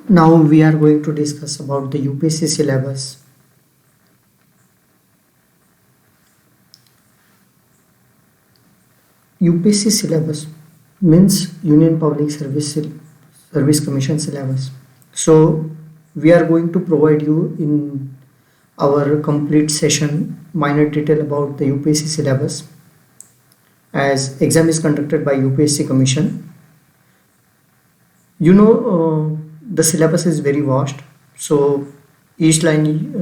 Now we are going to discuss about the UPSC syllabus. UPSC syllabus means Union Public Service Commission syllabus. So we are going to provide you in our complete session minor detail about the UPSC syllabus, as exam is conducted by UPSC Commission. The syllabus is very vast, so each line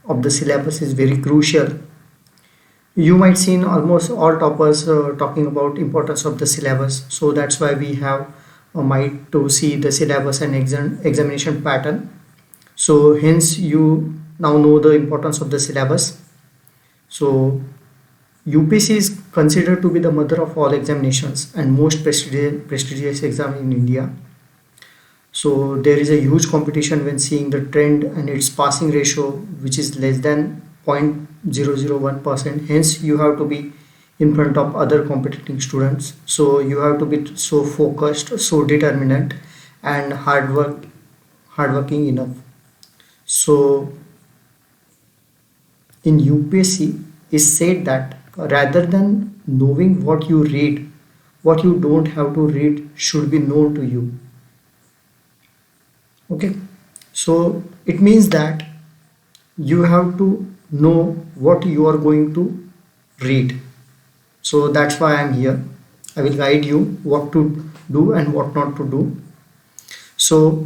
of the syllabus is very crucial. You might see in almost all toppers talking about importance of the syllabus, so that's why we have might to see the syllabus and examination pattern. So hence you now know the importance of the syllabus. So UPSC is considered to be the mother of all examinations and most prestigious exam in India. So there is a huge competition when seeing the trend and its passing ratio, which is less than 0.001%. Hence you have to be in front of other competing students. So you have to be so focused, so determined and hardworking enough. So in UPSC is said that rather than knowing what you read, what you don't have to read should be known to you. Okay, so it means that you have to know what you are going to read. So that's why I'm here. I will guide you what to do and what not to do. So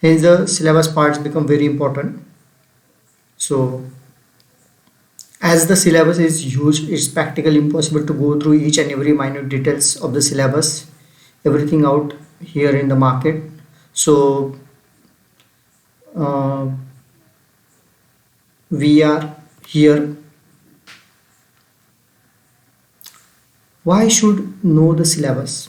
hence the syllabus parts become very important. So as the syllabus is huge, it's practically impossible to go through each and every minute details of the syllabus, everything out here in the market. So we are here. Why should know the syllabus?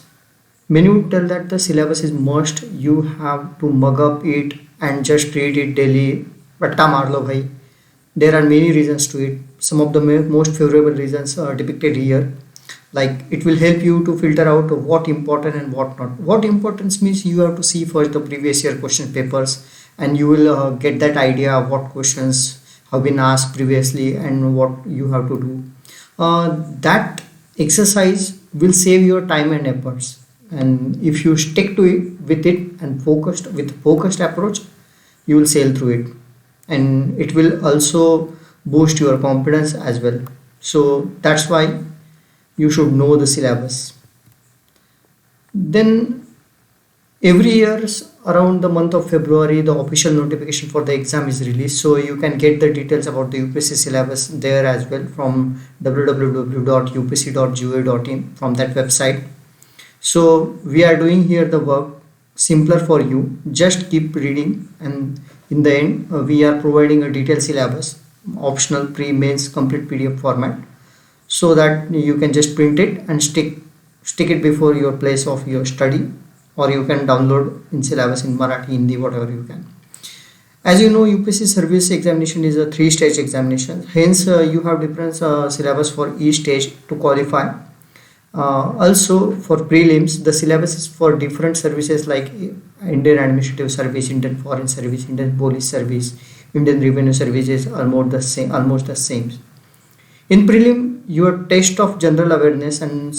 Many would tell that the syllabus is must. You have to mug up it and just read it daily. Ratta maar lo bhai. There are many reasons to it. Some of the most favorable reasons are depicted here. Like it will help you to filter out what important and what not. What importance means you have to see first the previous year question papers, and you will get that idea of what questions have been asked previously and what you have to do. That exercise will save your time and efforts, and if you stick to it with it and focused approach, you will sail through it, and it will also boost your confidence as well. So that's why you should know the syllabus. Then every year around the month of February, the official notification for the exam is released, so you can get the details about the UPSC syllabus there as well from www.upsc.go.in from that website. So we are doing here the work simpler for you. Just keep reading, and in the end we are providing a detailed syllabus, optional pre-mains complete PDF format, so that you can just print it and stick it before your place of your study, or you can download in syllabus in Marathi, Hindi, whatever you can. As you know, UPSC service examination is a 3-stage examination. Hence you have different syllabus for each stage to qualify. Also for prelims, the syllabus is for different services like Indian Administrative Service, Indian Foreign Service, Indian Police Service, Indian Revenue Services, almost the same. In prelim, your test of general awareness and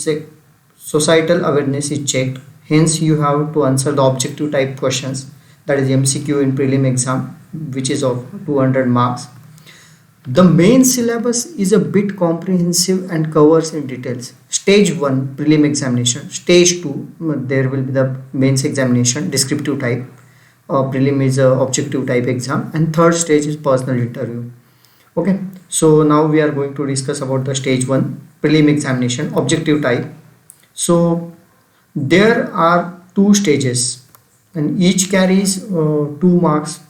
societal awareness is checked. Hence you have to answer the objective type questions, that is MCQ in prelim exam, which is of 200 marks. The main syllabus is a bit comprehensive and covers in details. Stage 1 prelim examination, stage 2 there will be the mains examination, descriptive type. Prelim is a objective type exam, and third stage is personal interview. Okay, so now we are going to discuss about the stage 1 prelim examination, objective type. So there are 2 stages and each carries 2 marks,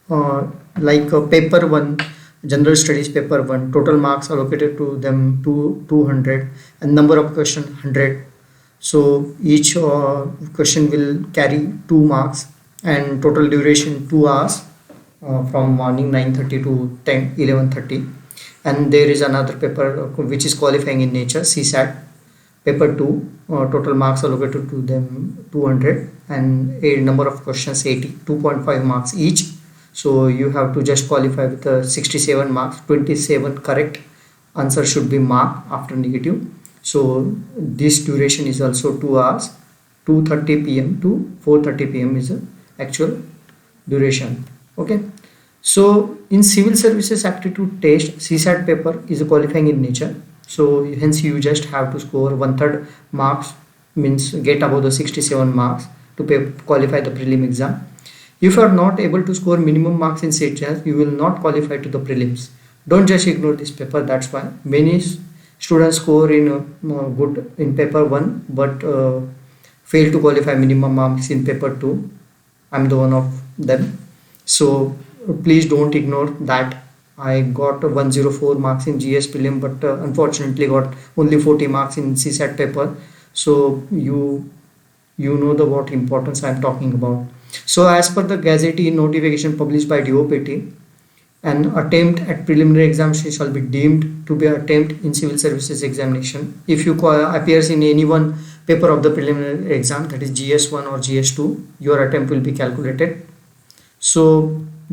like paper 1, general studies paper 1, total marks allocated to them 200 and number of question 100. So each question will carry 2 marks and total duration 2 hours, from morning 9:30 to 11:30. And there is another paper which is qualifying in nature, CSAT, Paper 2, total marks allocated to them 200 and a number of questions 80, 2.5 marks each. So you have to just qualify with 67 marks, 27 correct answer should be marked after negative. So this duration is also 2 hours, 2:30 p.m. to 4:30 p.m. is the actual duration. Okay. So in civil services aptitude test, CSAT paper is a qualifying in nature. So hence you just have to score 1/3 marks, means get above the 67 marks to qualify the prelim exam. If you are not able to score minimum marks in CSAT, you will not qualify to the prelims. Don't just ignore this paper. That's why many students score in good in paper 1 but fail to qualify minimum marks in paper 2. I'm the one of them. So please don't ignore that. I got 104 marks in GS prelim but unfortunately got only 40 marks in CSAT paper. So you know the what importance I'm talking about. So as per the Gazette notification published by DOPT, an attempt at preliminary examination shall be deemed to be an attempt in civil services examination if you appears in any one paper of the preliminary exam, that is GS1 or GS2, your attempt will be calculated. So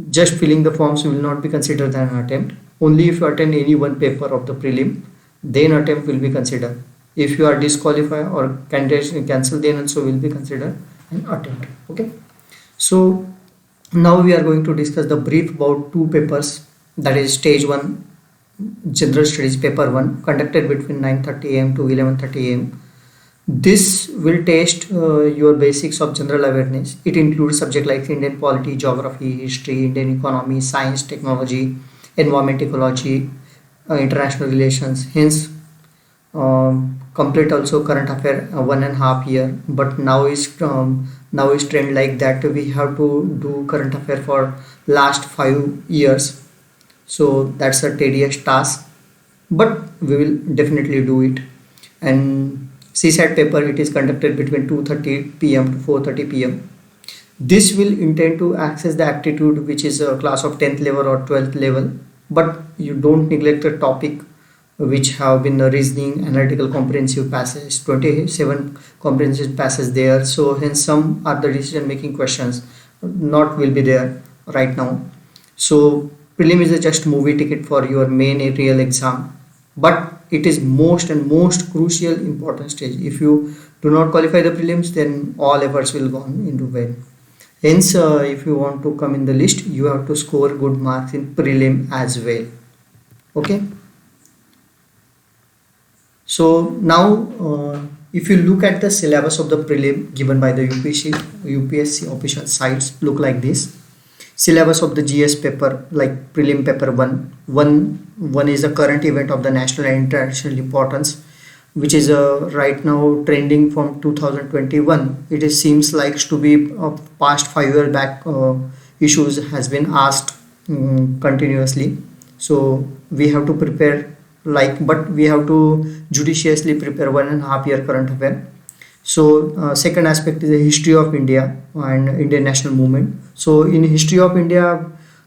just filling the forms will not be considered an attempt. Only if you attend any one paper of the prelim, then attempt will be considered. If you are disqualified or candidate cancel, then also will be considered an attempt. Okay. So now we are going to discuss the brief about two papers, that is stage 1 general studies paper 1 conducted between 9:30 am to 11:30 am. This will test your basics of general awareness. It includes subjects like Indian polity, geography, history, Indian economy, science, technology, environment, ecology, international relations. Hence complete also current affair 1.5 year, but now is trend like that we have to do current affair for last 5 years. So that's a tedious task, but we will definitely do it. And CSAT paper, it is conducted between 2:30 p.m. to 4:30 p.m. This will intend to access the aptitude which is a class of 10th level or 12th level, but you don't neglect the topic which have been the reasoning, analytical, comprehensive passage, 27 comprehensive passages there. So hence some are the decision making questions not will be there right now. So prelim is just movie ticket for your main real exam, but it is most crucial important stage. If you do not qualify the prelims, then all efforts will go into vain. Hence if you want to come in the list, you have to score good marks in prelim as well. Okay. So now if you look at the syllabus of the prelim given by the UPSC official sites, look like this. Syllabus of the GS paper, like prelim paper 1 is a current event of the national and international importance, which is right now trending from 2021. It is seems like to be past 5 years back issues has been asked continuously. So we have to prepare but we have to judiciously prepare 1.5 year current affair. So second aspect is the history of India and Indian national movement. So in history of India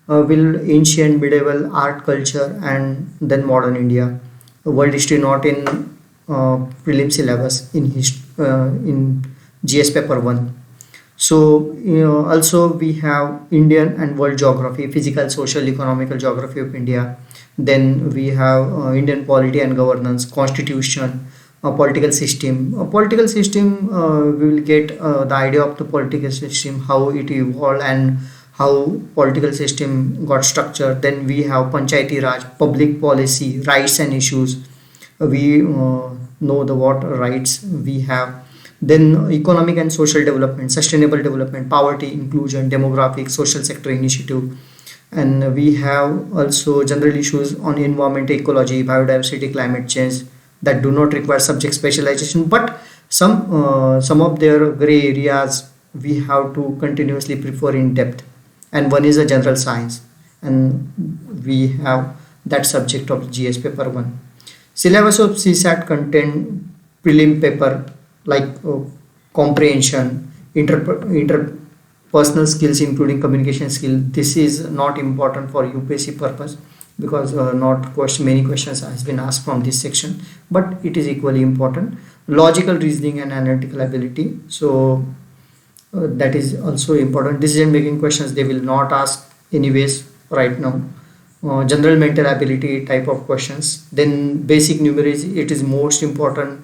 will ancient, medieval, art, culture, and then modern India. World history not in prelim syllabus in GS paper 1. So also we have Indian and world geography, physical, social, economical geography of India. Then we have Indian polity and governance, constitution, political system. Political system we will get the idea of the political system, how it evolved and how political system got structured. Then we have Panchayati Raj, public policy, rights and issues. We know the what rights we have. Then economic and social development, sustainable development, poverty, inclusion, demographic, social sector initiative. And we have also general issues on environment, ecology, biodiversity, climate change that do not require subject specialization, but some of their gray areas we have to continuously prefer in depth. And one is a general science, and we have that subject of GS paper 1. Syllabus of CSAT contain prelim paper like comprehension, interpersonal skills including communication skill. This is not important for UPSC purpose because many questions has been asked from this section, but it is equally important. logical reasoning and analytical ability. So that is also important. Decision making questions they will not ask anyways right now. General mental ability type of questions. Then basic numeracy, it is most important.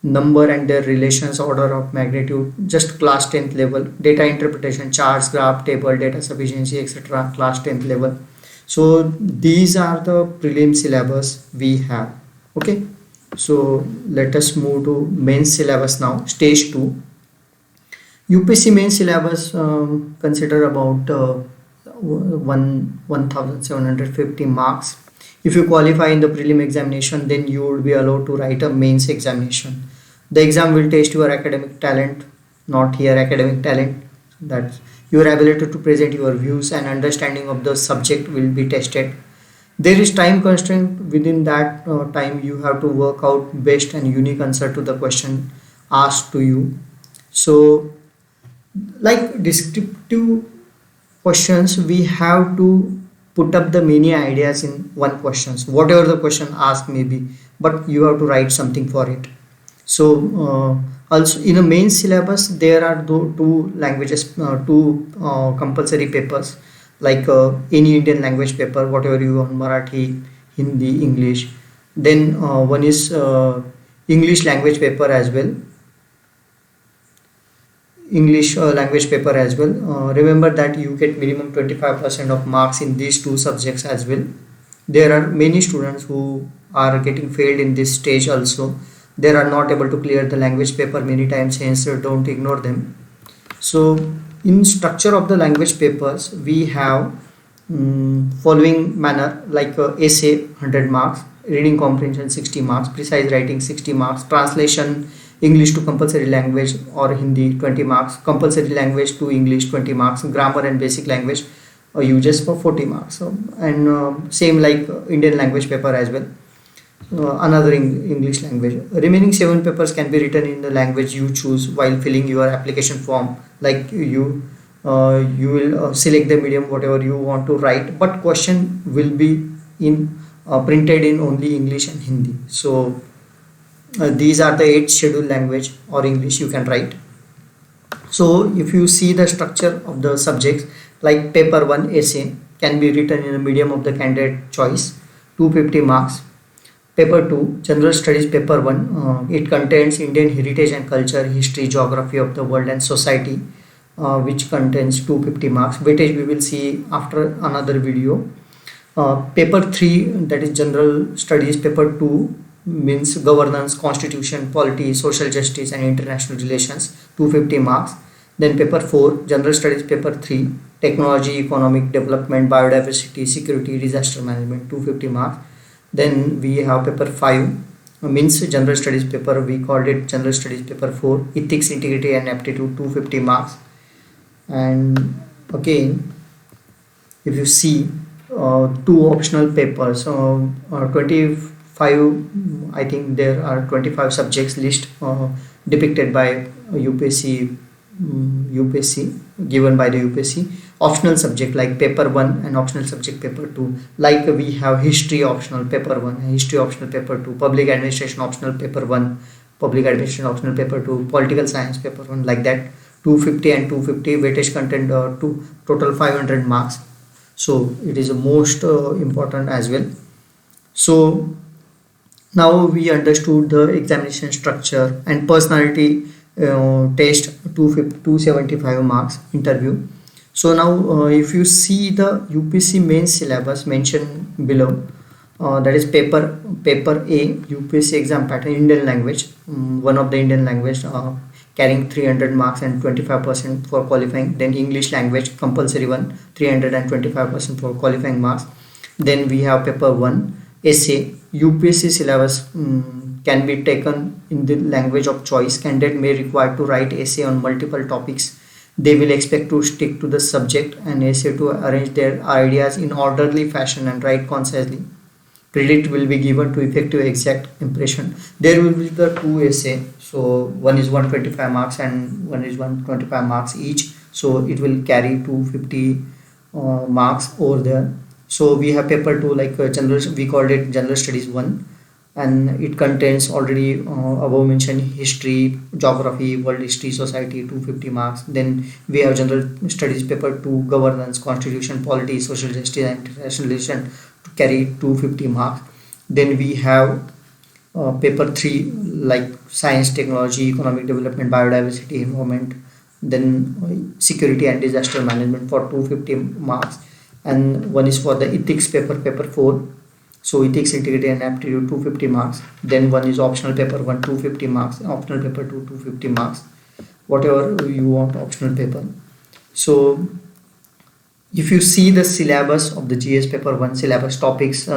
Number and their relations, order of magnitude, just class 10th level. Data interpretation, charts, graph, table, data sufficiency, etc. class 10th level. So these are the prelim syllabus we have. Okay, so let us move to main syllabus now, stage 2. UPSC main syllabus consider about 1750 marks. If you qualify in the prelim examination, then you will be allowed to write a mains examination. The exam will test your academic talent, not here academic talent, that your ability to present your views and understanding of the subject will be tested. There is time constraint. Within that time you have to work out best and unique answer to the question asked to you. So like descriptive questions, we have to put up the many ideas in one questions, whatever the question asked may be, but you have to write something for it. So also in a main syllabus there are two languages, two compulsory papers, like any Indian language paper, whatever you want, Marathi, Hindi, English. Then one is English language paper as well. English language paper as well. Remember that you get minimum 25% of marks in these two subjects as well. There are many students who are getting failed in this stage also. They are not able to clear the language paper many times, hence don't ignore them. So in structure of the language papers we have following manner, like essay 100 marks, reading comprehension 60 marks, precise writing 60 marks, translation English to compulsory language or Hindi 20 marks, compulsory language to English 20 marks, grammar and basic language uses for 40 marks. So, and same like Indian language paper as well. Another English language. Remaining 7 papers can be written in the language you choose while filling your application form. Like you will select the medium whatever you want to write, but question will be in printed in only English and Hindi. So these are the 8 scheduled language or English you can write. So if you see the structure of the subjects, like paper 1 essay can be written in the medium of the candidate choice, 250 marks. Paper 2 general studies paper 1, it contains Indian heritage and culture, history, geography of the world and society, which contains 250 marks. Weightage we will see after another video. Paper 3, that is general studies paper 2, means governance, constitution, polity, social justice and international relations, 250 marks. Then paper 4 general studies paper 3, technology, economic development, biodiversity, security, disaster management, 250 marks. Then we have paper 5, means general studies paper, we called it general studies paper 4, ethics, integrity and aptitude, 250 marks. And again if you see 2 optional papers, 25, I think there are 25 subjects list depicted by UPSC given by the UPSC. Optional subject like paper 1 and optional subject paper 2, like we have history optional paper 1, history optional paper 2, public administration optional paper 1, public administration optional paper 2, political science paper 1, like that. 250 and 250 weightage content to total 500 marks. So it is the most important as well. So now we understood the examination structure and personality test, 275 marks interview. So now if you see the UPSC main syllabus mentioned below, that is paper A, UPSC exam pattern, Indian language, one of the Indian language carrying 300 marks and 25% for qualifying. Then English language compulsory one, 325% for qualifying marks. Then we have paper 1 essay, UPSC syllabus can be taken in the language of choice. Candidate may require to write essay on multiple topics. They will expect to stick to the subject and essay to arrange their ideas in orderly fashion and write concisely. Credit will be given to effective exact impression. There will be the 2 essay, so one is 125 marks and one is 125 marks each, so it will carry 250 marks over there. So we have paper 2 like general, we called it general studies 1, and it contains already above mentioned history, geography, world history, society, 250 marks. Then we have general studies paper 2, governance, constitution, polity, social justice and international relation, to carry 250 marks. Then we have paper 3 like science, technology, economic development, biodiversity, environment, then security and disaster management for 250 marks. And one is for the ethics paper 4, so ethics, integrity and aptitude, 250 marks. Then one is optional paper 1, 250 marks, optional paper 2, 250 marks, whatever you want optional paper. So if you see the syllabus of the GS paper 1 syllabus topics,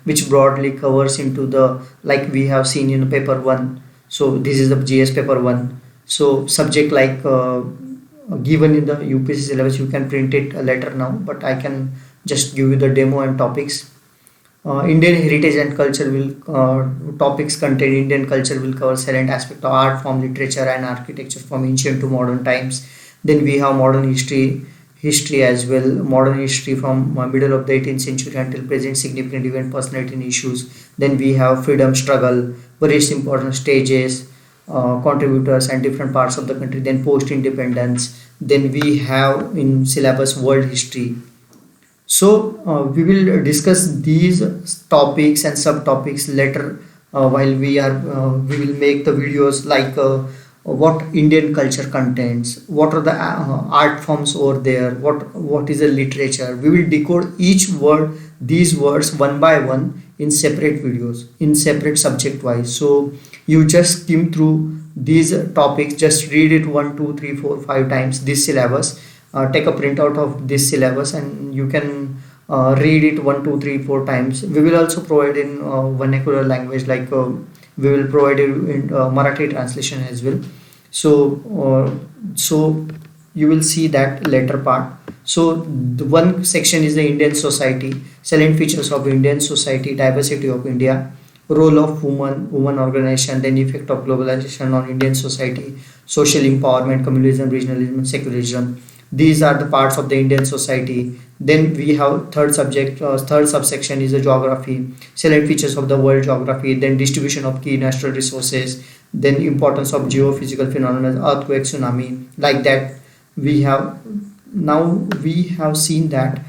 which broadly covers into the, like we have seen in paper 1, so this is the GS paper 1. So subject like given in the UPSC syllabus, you can print it later now, but I can just give you the demo and topics. Indian heritage and culture will topics contain Indian culture will cover salient aspect of art form, literature and architecture from ancient to modern times. Then we have modern history as well, modern history from middle of the 18th century until present, significant event, personality and issues. Then we have freedom struggle, various important stages, contributors and different parts of the country. Then post independence. Then we have in syllabus world history. So we will discuss these topics and subtopics later, while we will make the videos like what Indian culture contains, what are the art forms over there, what is the literature. We will decode each word, these words one by one in separate videos, in separate subject wise. So you just skim through these topics, just read it 1 2 3 4 5 times this syllabus. Take a printout of this syllabus and you can read it 1 2 3 4 times. We will also provide in vernacular language, like we will provide it in Marathi translation as well. So you will see that later part. So the one section is the Indian society, salient features of Indian society, diversity of India, role of woman organization, then effect of globalization on Indian society, social empowerment, communalism, regionalism and secularism. These are the parts of the Indian society. Then we have third subsection is the geography, salient features of the world geography, then distribution of key natural resources, then importance of geophysical phenomena, earthquake, tsunami, like that. We have seen that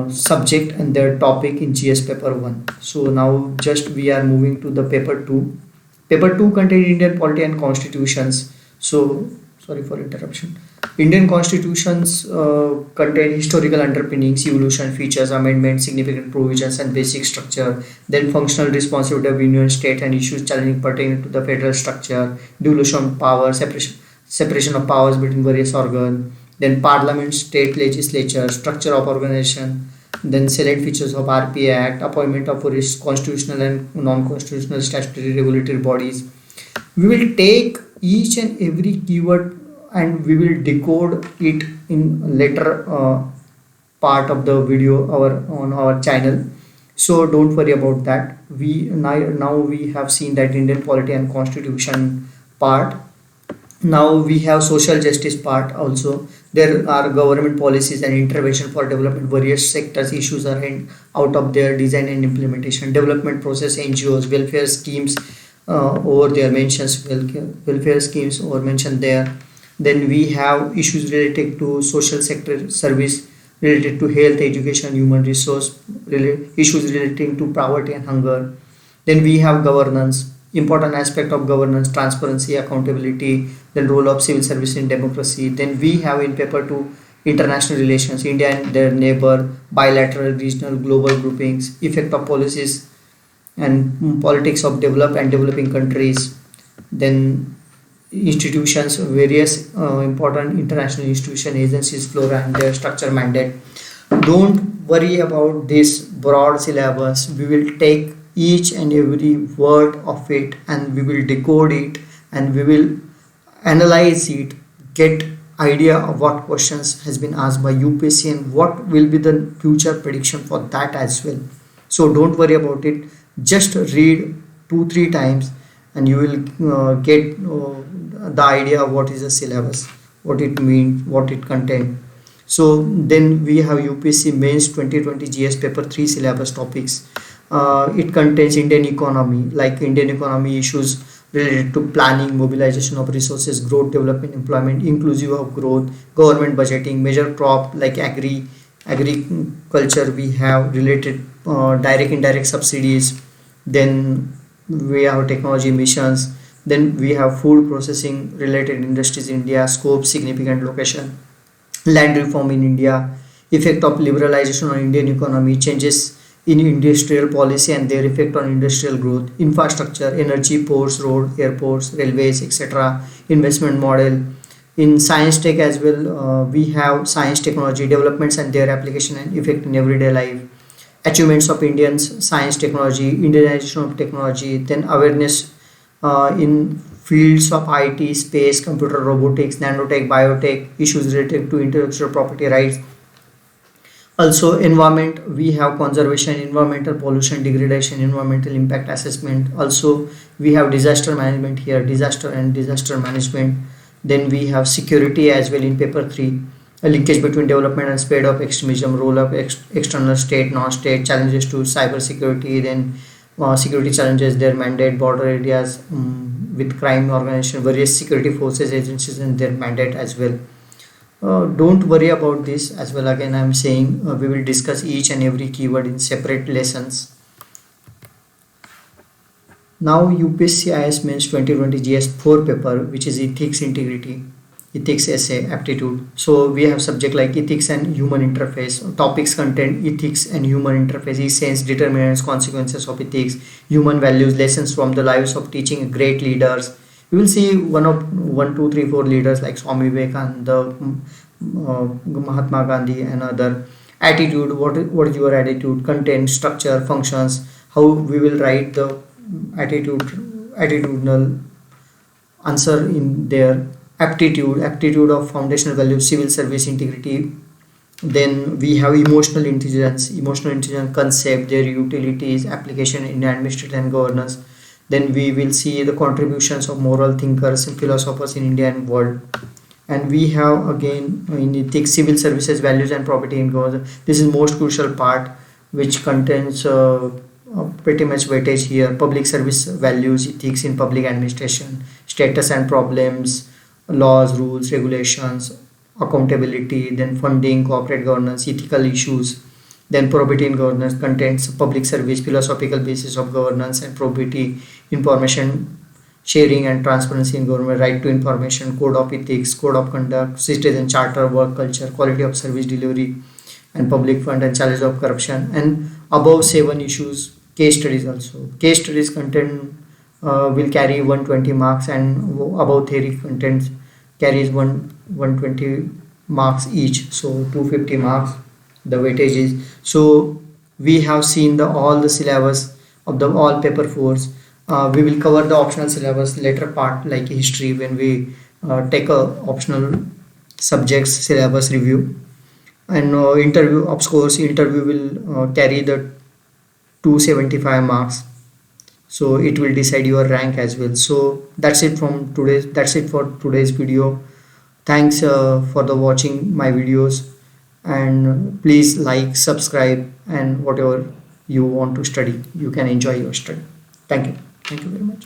subject and their topic in GS paper 1. So now just we are moving to the paper 2. Paper 2 contains Indian polity and constitutions. So sorry for interruption. Indian constitutions contain historical underpinnings, evolution, features, amendments, significant provisions and basic structure. Then functional responsibility of union, state and issues challenging pertaining to the federal structure, devolution of power, separation of powers between various organs. Then parliament, state legislature, structure of organization. Then salient features of RPA Act, appointment of various constitutional and non-constitutional statutory regulatory bodies. We will take each and every keyword and we will decode it in later part of the video on our channel. So don't worry about that. Now we have seen that Indian polity and constitution part. Now we have social justice part also. There are government policies and intervention for development. Various sectors issues are out of their design and implementation. Development process, NGOs, welfare schemes over there mentions welfare schemes over mentioned there. Then we have issues related to social sector service, related to health, education, human resource, issues relating to poverty and hunger. Then we have governance, important aspect of governance, transparency, accountability, then role of civil service in democracy. Then we have in paper 2 international relations, India and their neighbor, bilateral, regional, global groupings, effect of policies and politics of developed and developing countries. Then institutions, various important international institution, agencies, flora and their structure, mandate. Don't worry about this broad syllabus. We will take each and every word of it and we will decode it and we will analyze it, get idea of what questions has been asked by UPSC and what will be the future prediction for that as well. So don't worry about it, just read 2-3 times and you will get the idea of what is the syllabus, what it means, what it contains. So then we have UPSC Mains 2020 GS paper 3 syllabus topics. It contains Indian economy, like Indian economy issues related to planning, mobilization of resources, growth, development, employment, inclusive of growth, government budgeting, major crop like agriculture. We have related direct indirect subsidies. Then we have technology missions. Then we have food processing related industries in India, scope, significant location, land reform in India, effect of liberalization on Indian economy, changes in industrial policy and their effect on industrial growth, infrastructure, energy, ports, road, airports, railways, etc., investment model. In science tech as well, we have science technology developments and their application and effect in everyday life, achievements of Indians, science technology, Indianization of technology, then awareness in fields of IT, space, computer, robotics, nanotech, biotech, issues related to intellectual property rights. Also environment, we have conservation, environmental pollution, degradation, environmental impact assessment. Also we have disaster management here, disaster and disaster management. Then we have security as well in paper 3, a linkage between development and spread of extremism, role of external state, non-state, challenges to cyber security, then security challenges, their mandate, border areas with crime organization, various security forces, agencies and their mandate as well. Don't worry about this as well. Again, I'm saying we will discuss each and every keyword in separate lessons. Now UPSC IS Mains 2020 GS4 paper, which is ethics, integrity, ethics essay, aptitude. So we have subject like ethics and human interface. Topics content ethics and human interface, essence, determinants, consequences of ethics, human values, lessons from the lives of teaching great leaders. You will see one, two, three, four leaders like Swami Vivekananda, Mahatma Gandhi, and other. Attitude, what is your attitude? Content, structure, functions. How we will write the attitudinal answer in there. Aptitude of foundational values, civil service, integrity. Then we have emotional intelligence concept, their utilities, application in administration and governance. Then we will see the contributions of moral thinkers and philosophers in India and world. And we have again in ethics, civil services, values and property in governance. This is most crucial part, which contains pretty much weightage here. Public service values, ethics in public administration, status and problems, laws, rules, regulations, accountability, then funding, corporate governance, ethical issues. Then probity in governance contains public service, philosophical basis of governance and probity, information sharing and transparency in government, right to information, code of ethics, code of conduct, citizen charter, work culture, quality of service delivery and public fund, and challenge of corruption. And above 7 issues, case studies also. Case studies content will carry 120 marks, and above theory content carries 120 marks each, so 250 marks the weightage is. So we have seen all the syllabus of the all paper 4s. We will cover the optional syllabus later part like history when we take a optional subjects syllabus review. And interview, of course interview will carry the 275 marks, so it will decide your rank as well. So that's it for today's video. Thanks for the watching my videos, and please like, subscribe, and whatever you want to study, you can enjoy your study. Thank you very much.